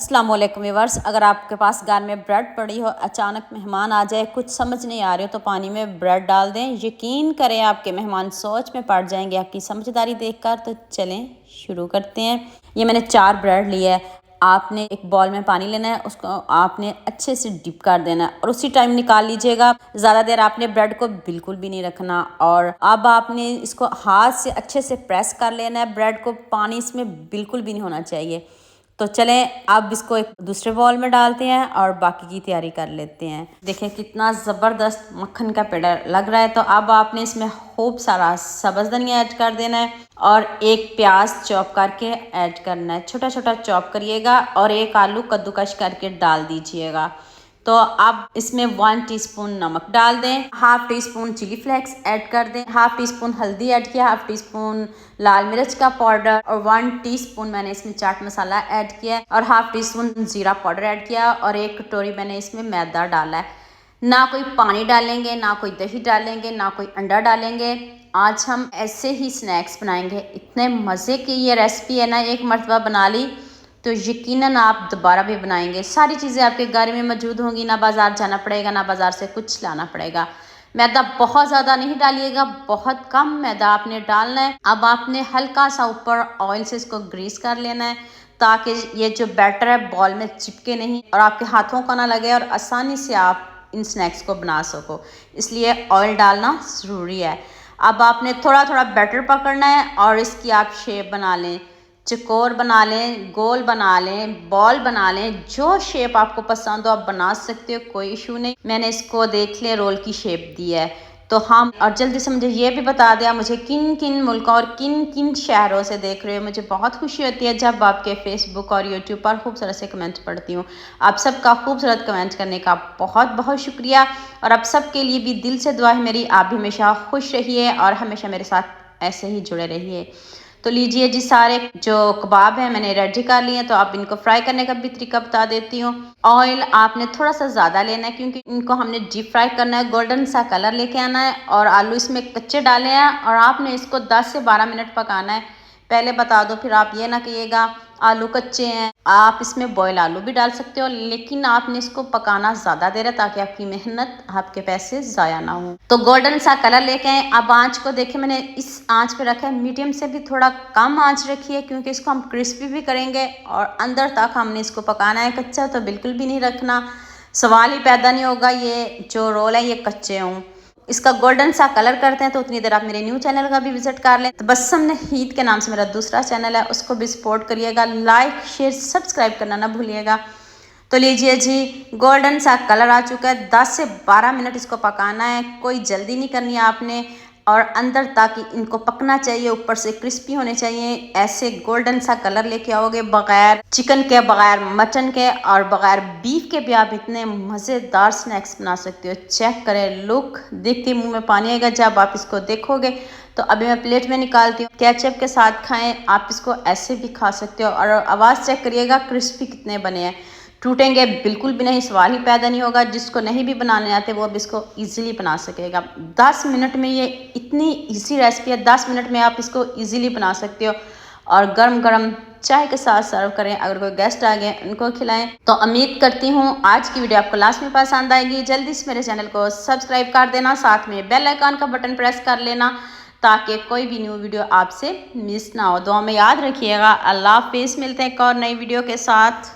अस्सलाम वालेकुम व्यूअर्स, अगर आपके पास घर में ब्रेड पड़ी हो, अचानक मेहमान आ जाए, कुछ समझ नहीं आ रही हो तो पानी में ब्रेड डाल दें। यकीन करें आपके मेहमान सोच में पड़ जाएंगे आपकी समझदारी देखकर। तो चलें शुरू करते हैं। ये मैंने 4 ब्रेड लिए है। आपने एक बॉल में पानी लेना है, उसको आपने अच्छे से डिप कर देना है और उसी टाइम निकाल लीजिएगा। ज़्यादा देर आपने ब्रेड को बिल्कुल भी नहीं रखना। और अब आपने इसको हाथ से अच्छे से प्रेस कर लेना है ब्रेड को। पानी इसमें बिल्कुल भी नहीं होना चाहिए। तो चलें अब इसको एक दूसरे बॉल में डालते हैं और बाकी की तैयारी कर लेते हैं। देखें कितना ज़बरदस्त मक्खन का पेड़ा लग रहा है। तो अब आपने इसमें खूब सारा सब्ज़ धनिया ऐड कर देना है और एक प्याज चॉप करके ऐड करना है। छोटा छोटा चॉप करिएगा और एक आलू कद्दूकश करके डाल दीजिएगा। तो अब इसमें 1 टीस्पून नमक डाल दें, half teaspoon chilli flakes add कर दें, हाफ टी स्पून हल्दी ऐड किया, हाफ टी स्पून लाल मिर्च का पाउडर और 1 टीस्पून मैंने इसमें चाट मसाला ऐड किया और हाफ टी स्पून जीरा पाउडर ऐड किया और 1 कटोरी मैंने इसमें मैदा डाला है। ना कोई पानी डालेंगे, ना कोई दही डालेंगे, ना कोई अंडा डालेंगे। आज हम ऐसे ही स्नैक्स बनाएंगे। इतने मज़े की ये रेसिपी है ना, एक मरतबा बना ली तो यकीनन आप दोबारा भी बनाएंगे। सारी चीज़ें आपके घर में मौजूद होंगी, ना बाज़ार जाना पड़ेगा, ना बाज़ार से कुछ लाना पड़ेगा। मैदा बहुत ज़्यादा नहीं डालिएगा, बहुत कम मैदा आपने डालना है। अब आपने हल्का सा ऊपर ऑयल से इसको ग्रीस कर लेना है ताकि ये जो बैटर है बॉल में चिपके नहीं और आपके हाथों का ना लगे और आसानी से आप इन स्नैक्स को बना सको, इसलिए ऑयल डालना ज़रूरी है। अब आपने थोड़ा थोड़ा बैटर पकड़ना है और इसकी आप शेप बना लें। चकोर बना लें, गोल बना लें, बॉल बना लें, जो शेप आपको पसंद हो आप बना सकते हो, कोई इशू नहीं। मैंने इसको देख लिया रोल की शेप दी है। तो हम और जल्दी से मुझे ये भी बता दिया मुझे किन किन मुल्कों और किन किन शहरों से देख रहे हो। मुझे बहुत खुशी होती है जब आपके फेसबुक और यूट्यूब पर खूबसूरत से कमेंट पढ़ती हूँ। आप सबका खूबसूरत कमेंट करने का बहुत बहुत शुक्रिया और आप सबके लिए भी दिल से दुआ है मेरी। आप भी हमेशा खुश रहिए और हमेशा मेरे साथ ऐसे ही जुड़े रहिए। तो लीजिए जी, सारे जो कबाब हैं मैंने रेडी कर लिए हैं। तो आप इनको फ्राई करने का भी तरीका बता देती हूँ। ऑयल आपने थोड़ा सा ज़्यादा लेना है क्योंकि इनको हमने डीप फ्राई करना है, गोल्डन सा कलर लेके आना है। और आलू इसमें कच्चे डाले हैं और आपने इसको 10 से 12 मिनट पकाना है। पहले बता दो, फिर आप ये ना कहिएगा आलू कच्चे हैं। आप इसमें बॉयल आलू भी डाल सकते हो, लेकिन आपने इसको पकाना ज़्यादा देर है ताकि आपकी मेहनत, आपके पैसे ज़ाया ना हो। तो गोल्डन सा कलर लेके आए। अब आँच को देखें, मैंने इस आँच पे रखा है, मीडियम से भी थोड़ा कम आँच रखी है क्योंकि इसको हम क्रिस्पी भी करेंगे और अंदर तक हमने इसको पकाना है। कच्चा तो बिल्कुल भी नहीं रखना, सवाल ही पैदा नहीं होगा ये जो रोल है ये कच्चे हों। इसका गोल्डन सा कलर करते हैं। तो उतनी देर आप मेरे न्यू चैनल का भी विजिट कर लें। तो बस हमने हीद के नाम से मेरा दूसरा चैनल है, उसको भी सपोर्ट करिएगा, लाइक शेयर सब्सक्राइब करना ना भूलिएगा। तो लीजिए जी, गोल्डन सा कलर आ चुका है। 10 से 12 मिनट इसको पकाना है, कोई जल्दी नहीं करनी है आपने। और अंदर ताकि इनको पकना चाहिए, ऊपर से क्रिस्पी होने चाहिए। ऐसे गोल्डन सा कलर लेके आओगे, बगैर चिकन के, बगैर मटन के और बगैर बीफ के भी आप इतने मज़ेदार स्नैक्स बना सकते हो। चेक करें, लुक देखते मुंह में पानी आएगा जब आप इसको देखोगे। तो अभी मैं प्लेट में निकालती हूँ। केचप के साथ खाएं, आप इसको ऐसे भी खा सकते हो। और आवाज़ चेक करिएगा क्रिस्पी कितने बने हैं, टूटेंगे बिल्कुल भी नहीं, सवाल ही पैदा नहीं होगा। जिसको नहीं भी बनाने आते वो अब इसको इजीली बना सकेगा। 10 मिनट में ये इतनी इजी रेसिपी है, 10 मिनट में आप इसको इजीली बना सकते हो। और गरम गरम चाय के साथ सर्व करें। अगर कोई गेस्ट आ गए उनको खिलाएं। तो उम्मीद करती हूँ आज की वीडियो आपको लास्ट में पसंद आएगी। जल्दी से मेरे चैनल को सब्सक्राइब कर देना, साथ में बेल आइकन का बटन प्रेस कर लेना ताकि कोई भी न्यू वीडियो आपसे मिस ना हो। दुआ में याद रखिएगा। अल्लाह हाफिज़, मिलते हैं एक और नई वीडियो के साथ।